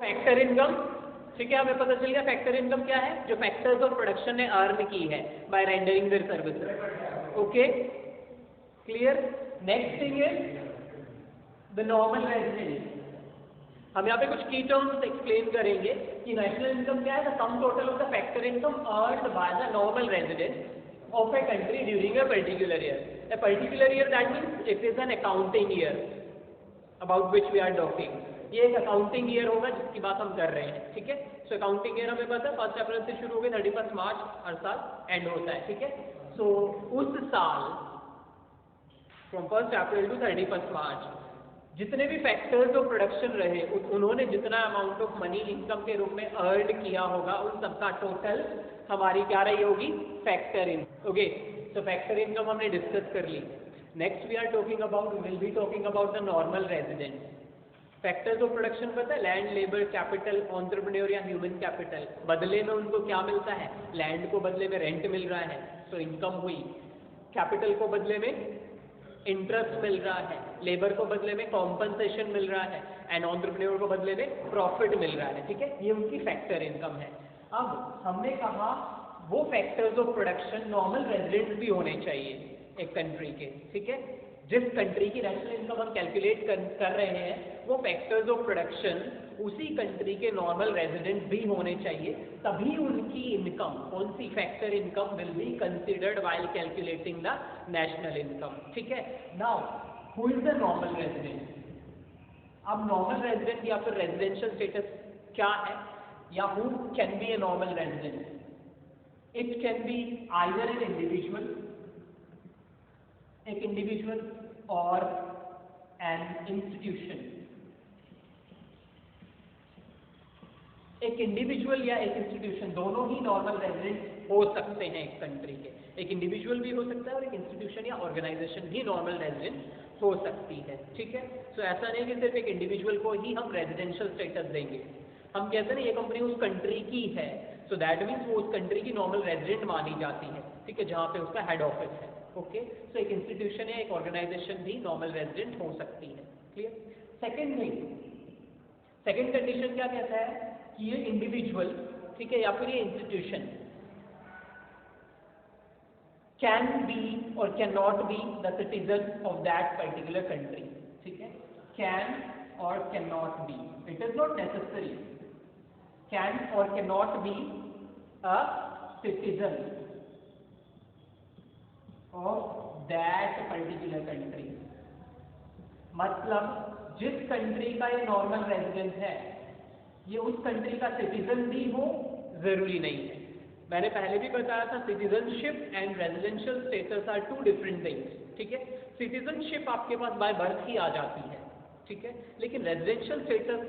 Factor income, ठीक है, हमें पता चल गया फैक्टर इनकम क्या है, जो फैक्टर्स ऑफ प्रोडक्शन ने अर्न की है by rendering their services. Okay, clear. Next thing is the normal resident. हम यहाँ पे कुछ की टर्म्स एक्सप्लेन करेंगे कि नेशनल इनकम क्या है, the sum total of the factor income earned by the normal resident of a country during a particular year. A particular year that means it is an accounting year about which we are talking. ये एक accounting year होगा जिसकी बात हम कर रहे हैं, ठीक है। सो अकाउंटिंग ईयर हमें पता है 1 अप्रैल से शुरू होकर 31 मार्च हर साल एंड होता है, ठीक है। सो उस साल फ्रॉम 1 अप्रैल टू 31 मार्च जितने भी फैक्टर्स ऑफ प्रोडक्शन रहे उन्होंने जितना अमाउंट ऑफ मनी इनकम के रूप में अर्न किया होगा उन सबका टोटल हमारी क्या रही होगी, फैक्टर इन। ओके, तो फैक्टर इनकम हमने डिस्कस कर ली। Next we are talking about, will be talking about the normal resident. Factors of production पता है, लैंड, लेबर, कैपिटल, एंटरप्रेन्योर या ह्यूमन कैपिटल। बदले में उनको क्या मिलता है, लैंड को बदले में रेंट मिल रहा है, तो इनकम हुई। कैपिटल को बदले में इंटरेस्ट मिल रहा है, लेबर को बदले में कॉम्पनसेशन मिल रहा है, एंड एंटरप्रेन्योर को बदले में प्रॉफिट मिल रहा है, ठीक है। ये उनकी फैक्टर इनकम है। अब हमने कहा वो factors of production normal residents भी होने चाहिए एक कंट्री के, ठीक है। जिस कंट्री की नेशनल इनकम हम कैलकुलेट कर रहे हैं वो फैक्टर्स ऑफ प्रोडक्शन उसी कंट्री के नॉर्मल रेजिडेंट भी होने चाहिए, तभी उनकी इनकम, कौन सी factor income, will be considered while calculating the national income, ठीक है। Now who is the normal resident. अब नॉर्मल रेजिडेंट या फिर रेजिडेंशियल स्टेटस क्या है, या who can be a normal resident. It can be either an individual, एक individual or an institution. एक इंडिविजुअल या एक इंस्टीट्यूशन दोनों ही नॉर्मल रेजिडेंट हो सकते हैं एक कंट्री के। एक इंडिविजुअल भी हो सकता है और एक इंस्टीट्यूशन या ऑर्गेनाइजेशन भी नॉर्मल रेजिडेंट हो सकती है, ठीक है। सो ऐसा नहीं कि सिर्फ एक इंडिविजुअल को ही हम रेजिडेंशियल स्टेटस देंगे। हम कहते हैं ना ये कंपनी उस कंट्री की है, सो दैट मीन्स वो उस कंट्री की नॉर्मल रेजिडेंट मानी जाती है, ठीक है, जहाँ पे उसका हेड ऑफिस है। ओके, सो एक इंस्टीट्यूशन या एक ऑर्गेनाइजेशन भी नॉर्मल रेजिडेंट हो सकती है, clear. Second thing, second condition क्या कहता है कि ये इंडिविजुअल, ठीक है, या फिर ये institution can be or can not be the citizen of that particular country, ठीक है। Can or can not be, it is not necessary, can or can not be a citizen of that particular country. मतलब जिस country का ये normal resident है ये उस country का सिटीजन भी हो जरूरी नहीं है। मैंने पहले भी बताया था citizenship and residential status are two different things, ठीक है। सिटीजनशिप आपके पास बाय बर्थ ही आ जाती है, ठीक है, लेकिन रेजिडेंशियल स्टेटस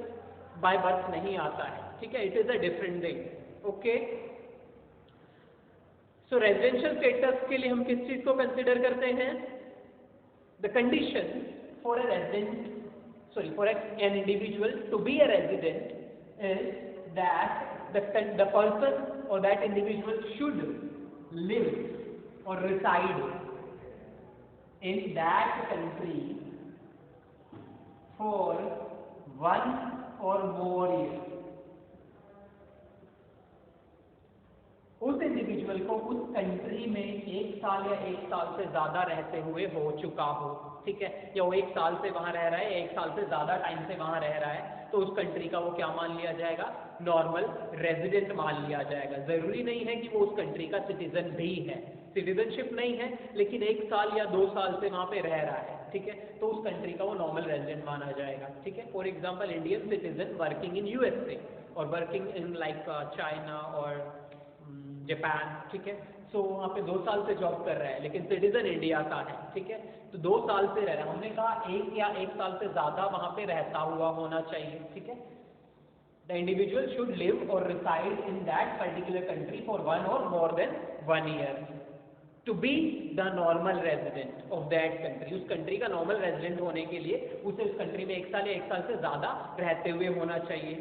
बाय बर्थ नहीं आता है, ठीक है, it is a different thing. Okay, so residential status के लिए हम किस चीज को कंसिडर करते हैं, the condition for a resident, sorry, for an individual to be a resident is that the person or that individual should live or reside in that country for 1 or more years. उस individual को उस country में 1 साल या 1 साल से ज्यादा रहते हुए हो चुका हो, ठीक है, या वो 1 साल से वहां रह रहा है, 1 साल से ज्यादा टाइम से वहां रह रहा है, तो उस कंट्री का वो क्या मान लिया जाएगा, नॉर्मल रेजिडेंट मान लिया जाएगा। जरूरी नहीं है कि वो उस कंट्री का सिटीजन भी है, सिटीजनशिप नहीं है, लेकिन 1 साल या 2 साल से वहां पे रह रहा है, ठीक है, तो उस कंट्री का वो नॉर्मल रेजिडेंट माना जाएगा, ठीक है। For example Indian citizen working in USA और वर्किंग इन लाइक चाइना और जापान, ठीक है, सो वहाँ पे 2 साल से जॉब कर रहा है लेकिन सिटीजन इंडिया का है, ठीक है, तो 2 साल से रह रहा है। हमने कहा 1 या 1 साल से ज्यादा वहाँ पे रहता हुआ होना चाहिए, ठीक है। The individual should live or reside in that particular country for 1 or more than 1 year to be the normal resident of that country. उस कंट्री का नॉर्मल रेजिडेंट होने के लिए उसे उस कंट्री में 1 साल या 1 साल से ज्यादा रहते हुए होना चाहिए।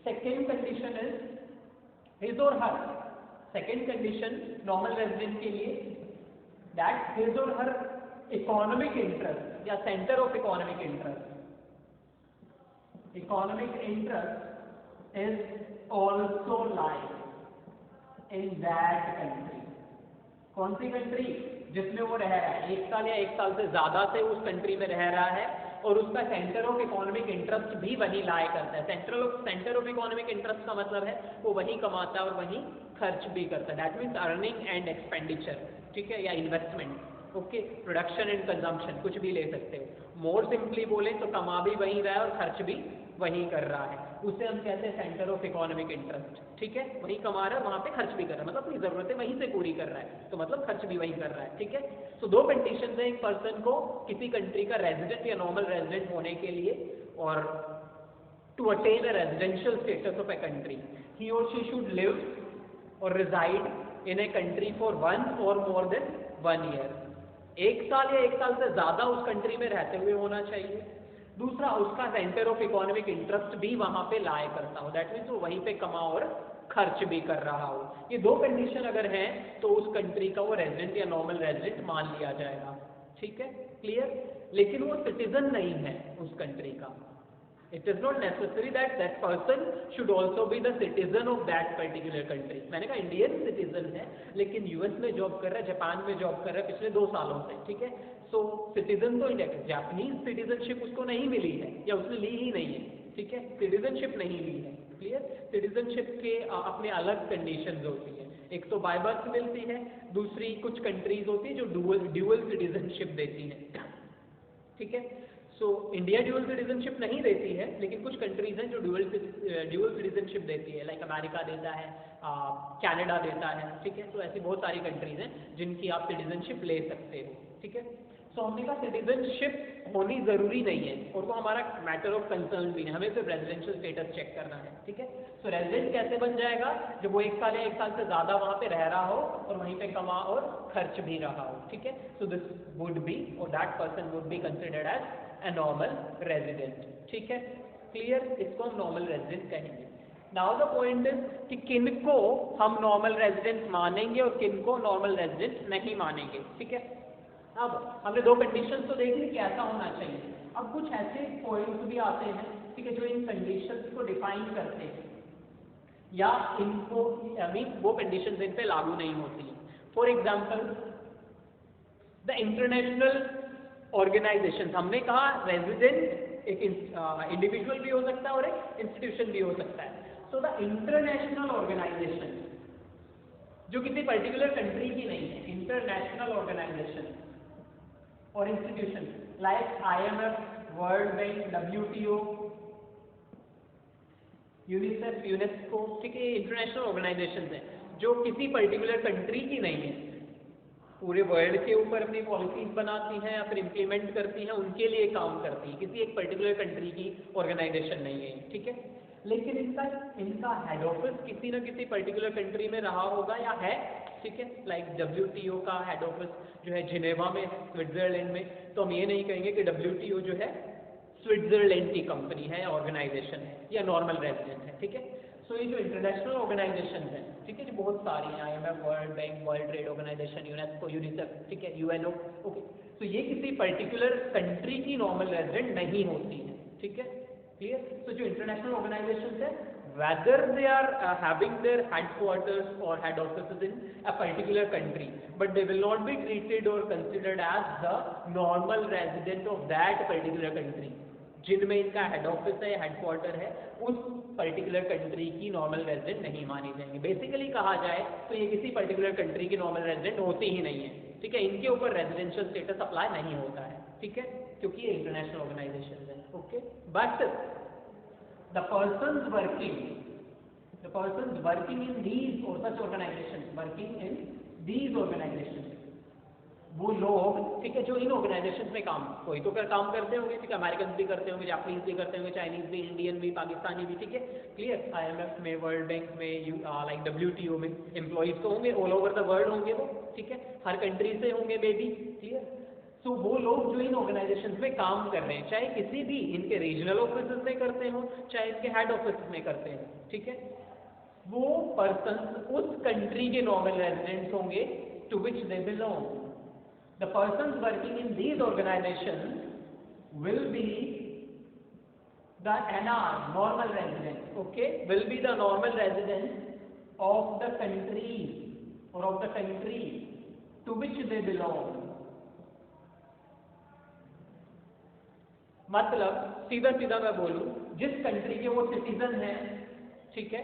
सेकेंड कंडीशन इज हिज और हर, सेकेंड कंडीशन नॉर्मल रेजिडेंट के लिए, दैट हिज और हर इकोनॉमिक इंटरेस्ट या centre of economic interest is also live in that country. कौन सी कंट्री? जिसमें वो रह रहा है, 1 साल या 1 साल से ज्यादा से उस कंट्री में रह रहा है और उसका सेंटर ऑफ इकोनॉमिक इंटरेस्ट भी वही लाई करता है। सेंटर ऑफ इकोनॉमिक इंटरेस्ट का मतलब है वो वही कमाता है और वही खर्च भी करता है। That means earning and expenditure, ठीक है, या investment, okay, production and consumption, कुछ भी ले सकते हो। मोर सिंपली बोले तो कमा भी वही रहा है और खर्च भी वही कर रहा है, उसे हम कहते हैं सेंटर ऑफ इकोनॉमिक इंटरेस्ट, ठीक है। वही कमा रहा है, वहां पे खर्च भी कर रहा है, मतलब अपनी जरूरतें वहीं से पूरी कर रहा है, तो मतलब खर्च भी वही कर रहा है, ठीक है। तो 2 कंडीशन है एक पर्सन को किसी कंट्री का रेजिडेंट या नॉर्मल रेजिडेंट होने के लिए, और to attain a residential status of a country, he or she should live or reside in a country for 1 or more than 1 year। 1 साल या 1 साल से ज्यादा उस कंट्री में रहते हुए होना चाहिए। दूसरा, उसका सेंटर ऑफ इकोनॉमिक इंटरेस्ट भी वहां पे लाया करता हो, दैट मीन्स वो वहीं पे कमा और खर्च भी कर रहा हो। ये 2 कंडीशन अगर हैं तो उस कंट्री का वो रेजिडेंट या नॉर्मल रेजिडेंट मान लिया जाएगा, ठीक है, क्लियर। लेकिन वो सिटीजन नहीं है उस कंट्री का। It is not necessary that that person should also be the citizen of that particular country। मैंने कहा इंडियन सिटीजन है लेकिन यूएस में जॉब कर रहा है, जापान में जॉब कर रहा है पिछले 2 सालों से, ठीक है। सो सिटीजन तो इंडिया का, जापानीज सिटीजनशिप उसको नहीं मिली है या उसने ली ही नहीं है, ठीक है, सिटीजनशिप नहीं ली है, क्लियर। सिटीजनशिप के अपने अलग कंडीशंस होती है, एक तो बाय बर्थ मिलती है, दूसरी कुछ कंट्रीज होती है जो ड्यूअल सिटीजनशिप देती है, ठीक है। सो इंडिया ड्यूअल सिटीजनशिप नहीं देती है, लेकिन कुछ कंट्रीज हैं जो ड्यूअल सिटीजनशिप देती है, लाइक अमेरिका देता है, कनाडा देता है, ठीक है। तो ऐसी बहुत सारी कंट्रीज हैं जिनकी आप सिटीजनशिप ले सकते हो, ठीक है। सो हमने कहा सिटीजनशिप होनी जरूरी नहीं है और वो हमारा मैटर ऑफ कंसर्न भी है, हमें सिर्फ रेजिडेंशियल स्टेटस चेक करना है, ठीक है। सो रेजिडेंट कैसे बन जाएगा? जब वो 1 साल या 1 साल से ज्यादा वहां पे रह रहा हो और वहीं पे कमा और खर्च भी रहा हो, ठीक है। सो दिस वुड बी, और that person would be considered as a normal resident, ठीक है, क्लियर। इसको हम नॉर्मल रेजिडेंट कहेंगे। नाउ द पॉइंट इज कि किनको हम नॉर्मल रेजिडेंट मानेंगे और किनको नॉर्मल रेजिडेंट नहीं मानेंगे, ठीक है। अब हमने 2 कंडीशन तो देख ली कि ऐसा होना चाहिए। अब कुछ ऐसे पॉइंट्स भी आते हैं, ठीक है, जो इन कंडीशंस को डिफाइन करते हैं या इनको मीन वो कंडीशंस इन पे लागू नहीं होती। For example the international organization, हमने कहा रेजिडेंट एक इंडिविजुअल भी हो सकता है और एक इंस्टीट्यूशन भी हो सकता है। सो द इंटरनेशनल ऑर्गेनाइजेशन जो किसी पर्टिकुलर कंट्री की नहीं है, इंटरनेशनल ऑर्गेनाइजेशन और institution like IMF, world bank, WTO, UNICEF, UNESCO, ठीक है, इंटरनेशनल ऑर्गेनाइजेशन है जो किसी पर्टिकुलर कंट्री की नहीं है, पूरे वर्ल्ड के ऊपर अपनी पॉलिसीज बनाती हैं या फिर इम्प्लीमेंट करती हैं, उनके लिए काम करती है, किसी एक पर्टिकुलर कंट्री की ऑर्गेनाइजेशन नहीं है, ठीक है। लेकिन इनका हेड ऑफिस किसी न किसी पर्टिकुलर कंट्री में रहा होगा या है, ठीक है। लाइक WTO का हेड ऑफिस जो है जिनेवा में, स्विट्जरलैंड में, तो हम ये नहीं कहेंगे कि WTO जो है स्विट्जरलैंड की कंपनी है, ऑर्गेनाइजेशन है या नॉर्मल रेजिडेंट है, ठीक है। सो ये जो इंटरनेशनल ऑर्गेनाइजेशन है, ठीक है, जो बहुत सारी हैं, IMF, world bank, world trade organization, UNESCO, UNICEF, ठीक है, UNO, ओके। तो ये किसी पर्टिकुलर कंट्री की नॉर्मल रेजिडेंट नहीं होती है, ठीक है, क्लियर। तो जो इंटरनेशनल ऑर्गेनाइजेशन है, whether they are having their headquarters or head offices in a particular country, but they will not be treated or considered as the normal resident of that particular country। जिनमें इनका head office है, headquarter है, उस particular country की normal resident नहीं मानी जाएंगे। Basically कहा जाए तो ये किसी पर्टिकुलर कंट्री की नॉर्मल रेजिडेंट होती ही नहीं है, ठीक है, इनके ऊपर रेजिडेंशियल स्टेटस अप्लाई नहीं होता है, ठीक है, क्योंकि ये इंटरनेशनल ऑर्गेनाइजेशन है, okay. But the persons working in these or such organizations, working in these organizations, वो लोग, ठीक है, जो इन ऑर्गेनाइजेशन में कोई तो काम करते होंगे, ठीक है, अमेरिकन भी करते होंगे, जापानीज भी करते होंगे, चाइनीज भी, इंडियन भी, पाकिस्तानी भी, ठीक है, क्लियर। IMF में, वर्ल्ड बैंक में, लाइक WTO में एम्प्लॉइज तो होंगे, ऑल ओवर द वर्ल्ड होंगे वो, ठीक है, हर कंट्री से होंगे मे बी, क्लियर। तो वो लोग जो इन ऑर्गेनाइजेशंस में काम कर रहे हैं, चाहे किसी भी इनके रीजनल ऑफिस में करते हो, चाहे इनके हेड ऑफिस में करते हैं, ठीक है, वो पर्सन उस कंट्री के नॉर्मल रेजिडेंट्स होंगे to which they belong. The persons working in these organizations will be the NR, normal resident, okay, will be the normal resident of the country or of the country to which they belong. मतलब सीधा सीधा मैं बोलूं, जिस country के वो citizen हैं, ठीक है,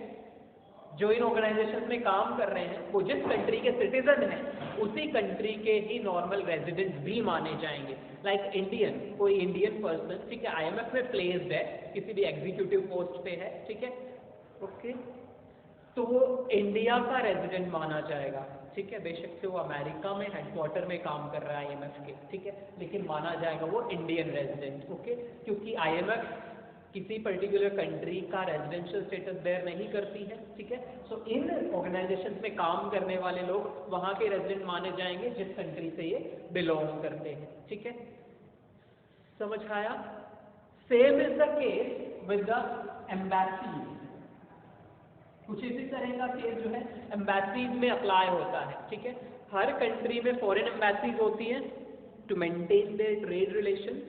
जो इन ऑर्गेनाइजेशन में काम कर रहे हैं, वो जिस कंट्री के सिटीजन हैं, उसी कंट्री के ही नॉर्मल रेजिडेंट भी माने जाएंगे. लाइक इंडियन, कोई इंडियन पर्सन, ठीक है, IMF में प्लेस्ड है, किसी भी एग्जीक्यूटिव पोस्ट पे है, ठीक है, ओके, तो वो इंडिया का रेजिडेंट माना जाएगा, ठीक है, बेशक से वो अमेरिका में हेडक्वार्टर में काम कर रहा है IMF के, ठीक है, लेकिन माना जाएगा वो इंडियन रेजिडेंट, ओके, क्योंकि IMF किसी पर्टिकुलर कंट्री का रेजिडेंशियल स्टेटस बेयर नहीं करती है, ठीक है. सो इन ऑर्गेनाइजेशन में काम करने वाले लोग वहां के रेजिडेंट माने जाएंगे जिस कंट्री से ये बिलोंग करते हैं, ठीक है, समझ आया. Same is the case with the embassies. कुछ इसी तरह का केस जो है एम्बेसीज में अप्लाई होता है, ठीक है. हर कंट्री में फॉरेन एम्बेसीज होती हैं to maintain their trade relation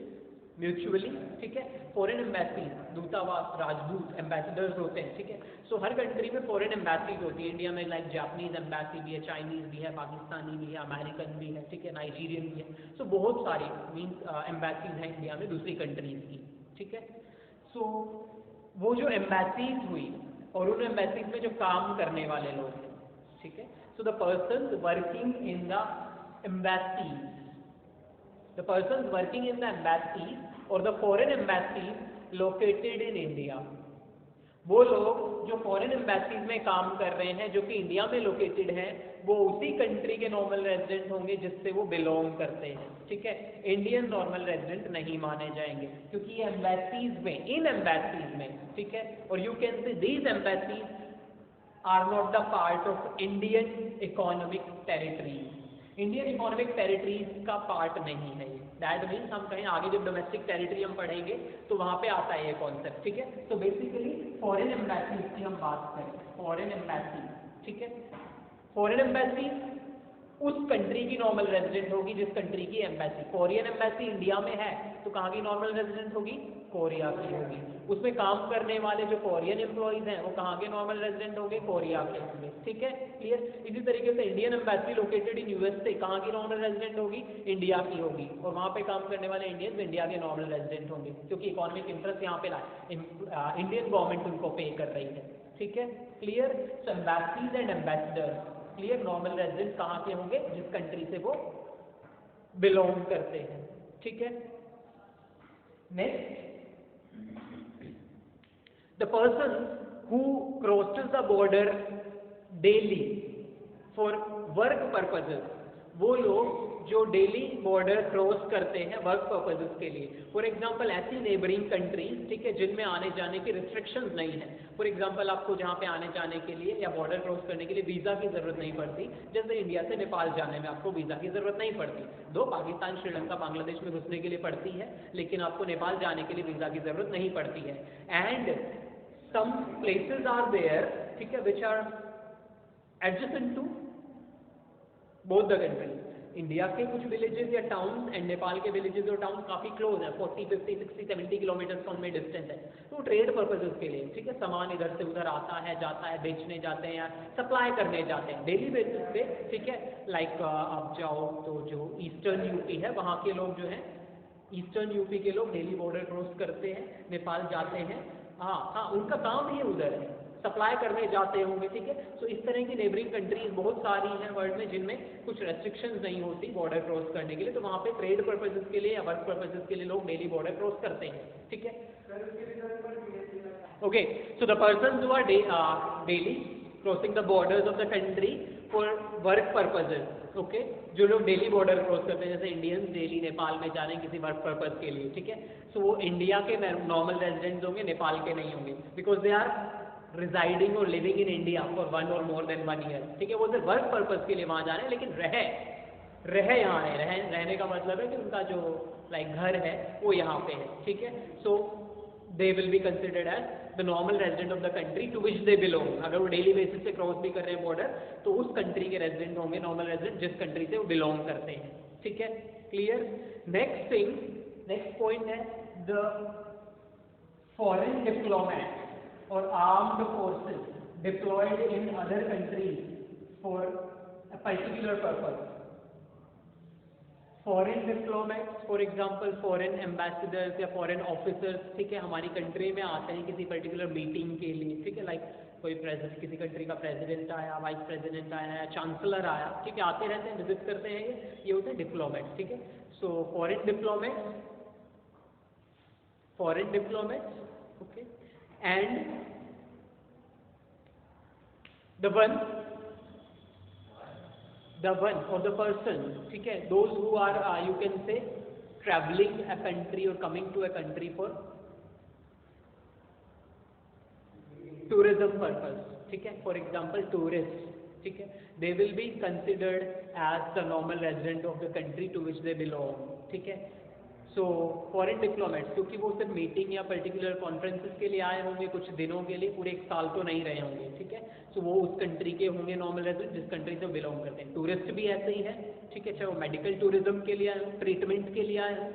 mutually, ठीक है. फॉरेन एम्बेसीज, दूतावास, राजदूत, एम्बेसडर्स होते हैं, ठीक है. सो हर कंट्री में फॉरेन एम्बेसीज होती है. इंडिया में लाइक जापानीज एम्बेसी भी है, चाइनीज भी है, पाकिस्तानी भी है, अमेरिकन भी है, ठीक है, नाइजीरियन भी है. सो बहुत सारी मीन्स एम्बेसीज हैं इंडिया में दूसरी कंट्रीज की, ठीक है. सो वो जो एम्बेसीज हुई और उन एम्बेसीज में जो काम करने वाले लोग हैं, ठीक है. So the person working in the embassies, the persons working in the embassies or the foreign embassies located in India, वो लोग जो फॉरेन एम्बेसीज में काम कर रहे हैं जो कि इंडिया में लोकेटेड है, वो उसी कंट्री के नॉर्मल रेजिडेंट होंगे जिससे वो बिलोंग करते हैं, ठीक है. इंडियन नॉर्मल रेजिडेंट नहीं माने जाएंगे क्योंकि ये एम्बेसीज में, इन एम्बेसीज में, ठीक है, और you can say these embassies are not the part of Indian economic territories. Indian economic territories का पार्ट नहीं है ये. दैट मीन्स हम कहीं आगे जब डोमेस्टिक टेरिटरी हम पढ़ेंगे तो वहां पे आता है ये कॉन्सेप्ट, ठीक है. तो बेसिकली फॉरेन एम्बेसीज की हम बात करें, फॉरेन एम्बेसी, ठीक है, फॉरेन एम्बेसी उस कंट्री की नॉर्मल रेजिडेंट होगी जिस कंट्री की एम्बेसी. कोरियन एम्बेसी इंडिया में है तो कहाँ की नॉर्मल रेजिडेंट होगी? कोरिया की होगी. उसमें काम करने वाले जो कोरियन एम्प्लॉइज हैं वो कहाँ के नॉर्मल रेजिडेंट होंगे? कोरिया के होंगे, ठीक है, क्लियर. इसी तरीके से Indian embassy located in USA कहाँ की नॉर्मल रेजिडेंट होगी? इंडिया की होगी, और वहाँ पे काम करने वाले इंडियंस इंडिया के नॉर्मल रेजिडेंट होंगे क्योंकि इकोनॉमिक इंटरेस्ट यहाँ पे इंडियन गवर्नमेंट उनको पे कर रही है, ठीक है, clear. So embassies and ambassadors, clear, normal resident कहाँ के होंगे? जिस कंट्री से वो बिलोंग करते हैं, ठीक है. Next, the person who crosses the border daily for work purposes, वो लोग जो डेली बॉर्डर क्रॉस करते हैं वर्क पर्पजेस के लिए. फॉर एग्जांपल ऐसी नेबरिंग कंट्रीज, ठीक है, जिनमें आने जाने की रिस्ट्रिक्शंस नहीं है. फॉर एग्जांपल आपको जहाँ पे आने जाने के लिए या बॉर्डर क्रॉस करने के लिए वीज़ा की ज़रूरत नहीं पड़ती. जैसे इंडिया से नेपाल जाने में आपको वीज़ा की ज़रूरत नहीं पड़ती. दो पाकिस्तान, श्रीलंका, बांग्लादेश में घुसने के लिए पड़ती है, लेकिन आपको नेपाल जाने के लिए वीज़ा की ज़रूरत नहीं पड़ती है. And some places are there, ठीक है, which are adjacent to both the countries. India के कुछ विलेजेस या टाउन्स एंड नेपाल के विलेजेस और टाउन्स काफी क्लोज है, 40, 50, 60, 70 किलोमीटर का उनमें डिस्टेंस है. तो ट्रेड पर्पजेस के लिए, ठीक है, सामान इधर से उधर आता है, जाता है, बेचने जाते हैं या सप्लाई करने जाते हैं डेली बेसिस पे, ठीक है. लाइक आप जाओ तो जो ईस्टर्न यूपी है वहाँ के लोग जो है, ईस्टर्न यूपी के लोग डेली बॉर्डर क्रॉस करते हैं, नेपाल जाते हैं. हाँ, उनका काम ही उधर है, सप्लाई करने जाते होंगे, ठीक है. सो इस तरह की नेबरिंग कंट्रीज बहुत सारी हैं वर्ल्ड में जिनमें कुछ रेस्ट्रिक्शंस नहीं होती बॉर्डर क्रॉस करने के लिए. तो वहाँ पे ट्रेड पर्पजेस के लिए या वर्क पर्पजेस के लिए लोग डेली बॉर्डर क्रॉस करते हैं, ठीक है. Okay, so the persons who are daily crossing the borders of the country for work purposes, okay, जो लोग डेली बॉर्डर क्रॉस करते हैं, जैसे इंडियंस डेली नेपाल में जा रहे हैं किसी वर्क पर्पज के लिए, ठीक है. सो वो इंडिया के नॉर्मल रेजिडेंट्स होंगे, नेपाल के नहीं होंगे, बिकॉज दे आर रिजाइडिंग और living in India for 1 or more than 1 year, ठीक है. वो सिर्फ वर्क पर्पज के लिए वहाँ जा रहे हैं, लेकिन रह यहाँ है. रहने का मतलब है कि उनका जो लाइक घर है वो यहाँ पे है, ठीक है. So they will be considered as the normal resident of the country to which they belong. अगर वो डेली बेसिस पे क्रॉस भी कर रहे हैं बॉर्डर तो उस कंट्री के रेजिडेंट होंगे, नॉर्मल रेजिडेंट जिस कंट्री से वो बिलोंग करते हैं, ठीक है, clear. Next thing, next point है the foreign diplomats or armed forces deployed in other countries for a particular purpose. Foreign diplomats for example foreign ambassadors या फॉरेन ऑफिसर्स, ठीक है, हमारी कंट्री में आते हैं किसी पर्टिकुलर मीटिंग के लिए, ठीक है, लाइक कोई प्रेसिडेंट, किसी कंट्री का प्रेसिडेंट आया, वाइस प्रेसिडेंट आया या चांसलर आया, ठीक है, आते रहते हैं, विजिट करते हैं, ये होते हैं डिप्लोमेट्स, ठीक है. So foreign diplomats, okay, and the one or the person, ठीक है, those who are you can say travelling a country or coming to a country for tourism purpose, ठीक है, फॉर एग्जाम्पल टूरिस्ट, ठीक है, they will be considered as the normal resident of the country to which they belong, ठीक है. So foreign diplomats, क्योंकि वो सिर्फ meeting या पर्टिकुलर कॉन्फ्रेंसेस के लिए आए होंगे कुछ दिनों के लिए, पूरे एक साल तो नहीं रहे होंगे, ठीक है. सो वो उस कंट्री के होंगे नॉर्मल रेजिडेंट जिस कंट्री से बिलोंग करते हैं. टूरिस्ट भी ऐसे ही है, ठीक है, चाहे वो मेडिकल टूरिज्म के लिए आए हो, ट्रीटमेंट के लिए आए हो.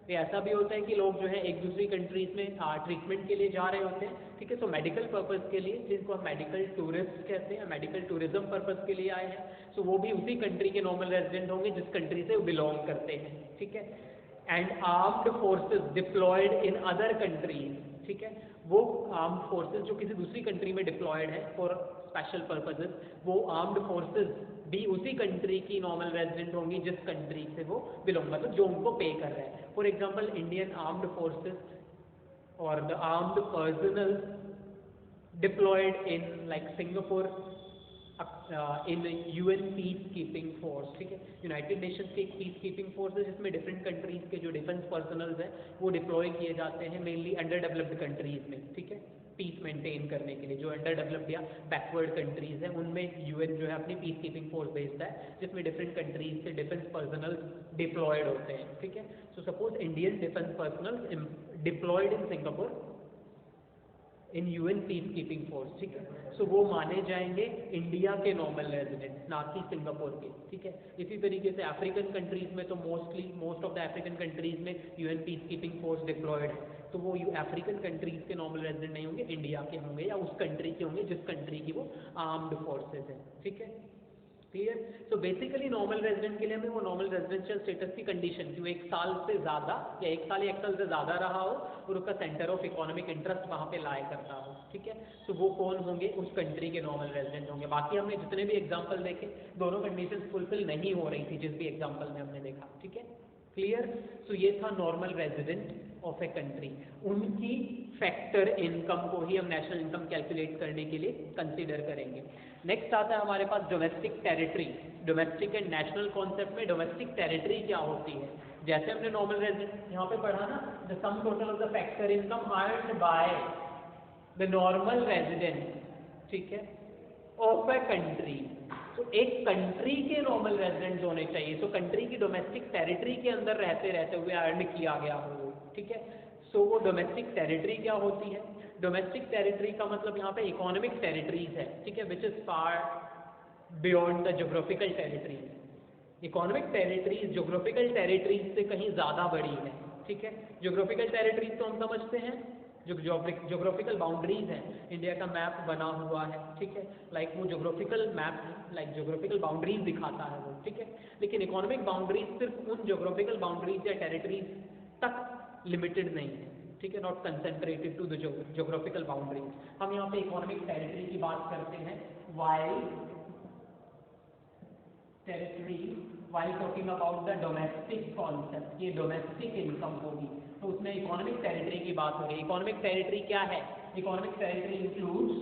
ये ऐसा भी होता है कि लोग जो है एक दूसरी कंट्रीज में ट्रीटमेंट के लिए जा रहे होते हैं, ठीक है. सो मेडिकल पर्पस के लिए, जिनको हम मेडिकल टूरिस्ट कहते हैं, मेडिकल टूरिज्म पर्पस के लिए आए हैं, सो वो भी उसी कंट्री के नॉर्मल रेजिडेंट होंगे जिस कंट्री से वो बिलोंग करते हैं, ठीक है. And armed forces deployed in other countries, ठीक है, वो आर्म्ड फोर्सेस जो किसी दूसरी कंट्री में डिप्लॉयड है फॉर स्पेशल पर्पजेस, वो आर्म्ड फोर्सेस भी उसी कंट्री की नॉर्मल रेजिडेंट होंगी जिस कंट्री से वो बिलोंग, मतलब जो उनको पे कर रहे हैं. For example Indian armed forces or the armed personal deployed in like Singapore in UN peace keeping force, ठीक है, यूनाइटेड नेशंस की एक पीस कीपिंग फोर्स है जिसमें डिफरेंट कंट्रीज के जो डिफेंस पर्सनल्स हैं वो डिप्लॉय किए जाते हैं मेनली अंडर डेवलप्ड कंट्रीज में, ठीक है, पीस मेंटेन करने के लिए. जो अंडर डेवलप्ड या बैकवर्ड कंट्रीज हैं उनमें यूएन जो है अपनी पीस कीपिंग फोर्स भेजता है जिसमें डिफरेंट कंट्रीज के डिफेंस पर्सनल डिप्लॉयड होते हैं, ठीक है. So suppose Indian defence personnel deployed in Singapore in UN peace keeping force, ठीक है. सो वो माने जाएंगे इंडिया के नॉर्मल रेजिडेंट, ना कि सिंगापुर के, ठीक है. इसी तरीके से अफ्रीकन कंट्रीज में तो most of the African countries में UN peace keeping force deployed है, तो वो अफ्रीकन कंट्रीज के नॉर्मल रेजिडेंट नहीं होंगे, इंडिया के होंगे या उस कंट्री के होंगे जिस कंट्री की वो आर्म्ड फोर्सेज है, ठीक है. Clear. So basically normal resident के लिए हमें वो नॉर्मल रेजिडेंशियल स्टेटस की कंडीशन जो एक साल से ज़्यादा या एक साल से ज़्यादा रहा हो और उसका सेंटर ऑफ इकोनॉमिक इंटरेस्ट वहाँ पे लाए करता हो, ठीक है. सो वो कौन होंगे, उस कंट्री के नॉर्मल रेजिडेंट होंगे. बाकी हमने जितने भी एग्जाम्पल देखे दोनों कंडीशन फुलफिल नहीं हो रही थी जिस भी एग्जाम्पल में हमने देखा, ठीक है. क्लियर. सो ये था normal resident of a country. उनकी फैक्टर इनकम को ही हम नेशनल इनकम कैलकुलेट करने के लिए कंसीडर करेंगे. नेक्स्ट आता है हमारे पास domestic territory. Domestic and national concept में डोमेस्टिक टेरिटरी क्या होती है, जैसे हमने नॉर्मल रेजिडेंट यहाँ पे पढ़ा ना, the sum total of the factor income earned by the normal resident, ठीक है, ऑफ ए कंट्री. तो एक कंट्री के नॉर्मल रेजिडेंट होने चाहिए, तो कंट्री की डोमेस्टिक टेरिटरी के अंदर रहते हुए अर्न किया गया हो, ठीक है. सो वो डोमेस्टिक टेरिटरी क्या होती है, डोमेस्टिक टेरिटरी का मतलब यहाँ पे इकोनॉमिक टेरिटरीज है, ठीक है, which is far beyond the geographical territories. Economic territories geographical territories से कहीं ज़्यादा बड़ी है, ठीक है. ज्योग्राफिकल टेरिटरीज तो हम समझते हैं जो ज्योग्राफिकल बाउंड्रीज हैं, इंडिया का मैप बना हुआ है, ठीक है, लाइक वो geographical map like geographical boundaries दिखाता है वो, ठीक है. लेकिन इकोनॉमिक बाउंड्रीज सिर्फ उन ज्योग्राफिकल बाउंड्रीज या टेरिटरीज तक लिमिटेड नहीं है, ठीक है, not concentrated to the geographical boundaries. हम यहाँ पे इकोनॉमिक टेरिटरी की बात करते हैं while talking about the domestic concept. ये डोमेस्टिक इनकम होगी तो उसमें इकोनॉमिक टेरिटरी की बात हो रही है. इकोनॉमिक टेरिटरी क्या है, economic territory includes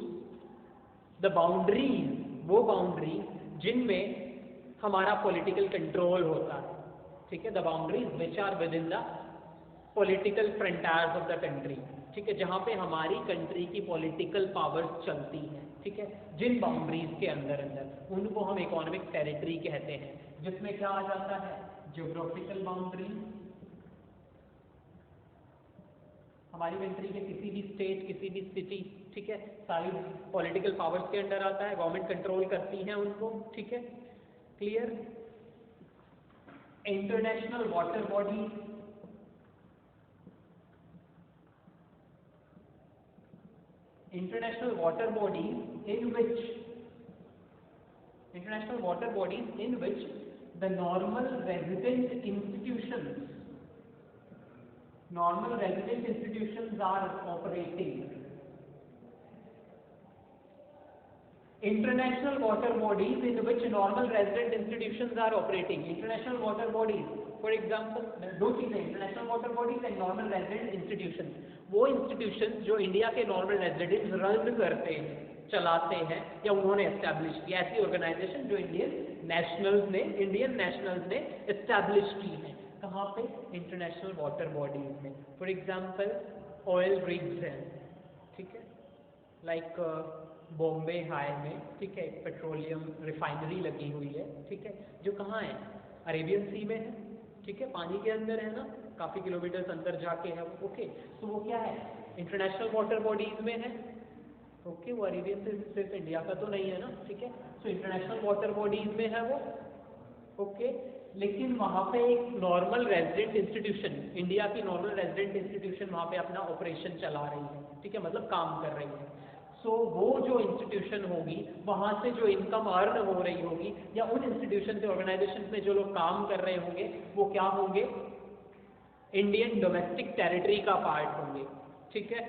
the boundaries, वो बाउंड्री जिनमें हमारा पॉलिटिकल कंट्रोल होता है, ठीक है, the boundaries which are within the political frontiers of the country, ठीक है, जहाँ पे हमारी कंट्री की पॉलिटिकल पावर्स चलती हैं, ठीक है, जिन बाउंड्रीज के अंदर उनको हम इकोनॉमिक टेरिटरी कहते हैं, जिसमें क्या आ जाता है, ज्योग्राफिकल बाउंड्री, हमारी कंट्री के किसी भी स्टेट किसी भी सिटी, ठीक है, सारी पॉलिटिकल पावर्स के अंडर आता है, गवर्नमेंट कंट्रोल करती है उनको, ठीक है. Clear. International water body, international water bodies in which the normal resident institutions are operating. International water bodies in which normal resident institutions are operating. International water bodies, for example, दो चीजें, international water bodies and normal resident institutions. वो institutions जो India के normal residents run करते हैं, चलाते हैं या उन्होंने एस्टैब्लिश किया, ऐसी ऑर्गेनाइजेशन जो इंडियन नेशनल्स ने एस्टैब्लिश की है. कहाँ पे? इंटरनेशनल वाटर बॉडीज में. फॉर एग्जाम्पल ऑयल रिग्स हैं, ठीक है, लाइक बॉम्बे हाई में, ठीक है, पेट्रोलियम रिफाइनरी लगी हुई है, ठीक है, जो कहाँ है? अरेबियन सी में है, ठीक है, पानी के अंदर है ना, काफ़ी किलोमीटर्स अंदर जाके है वो. ओके, तो वो क्या है? इंटरनेशनल वाटर बॉडीज में है. ओके, वो अरेबियन सी सिर्फ इंडिया का तो नहीं है ना, ठीक है, तो इंटरनेशनल वाटर बॉडीज में है वो. ओके, लेकिन वहाँ पे एक नॉर्मल रेजिडेंट इंस्टीट्यूशन, इंडिया की नॉर्मल रेजिडेंट इंस्टीट्यूशन वहाँ पे अपना ऑपरेशन चला रही है, ठीक है, मतलब काम कर रही है. सो वो जो इंस्टीट्यूशन होगी, वहाँ से जो इनकम अर्न हो रही होगी, या उन इंस्टीट्यूशन से, ऑर्गेनाइजेशन में जो लोग काम कर रहे होंगे, वो क्या होंगे? इंडियन डोमेस्टिक टेरिटरी का पार्ट होंगे, ठीक है.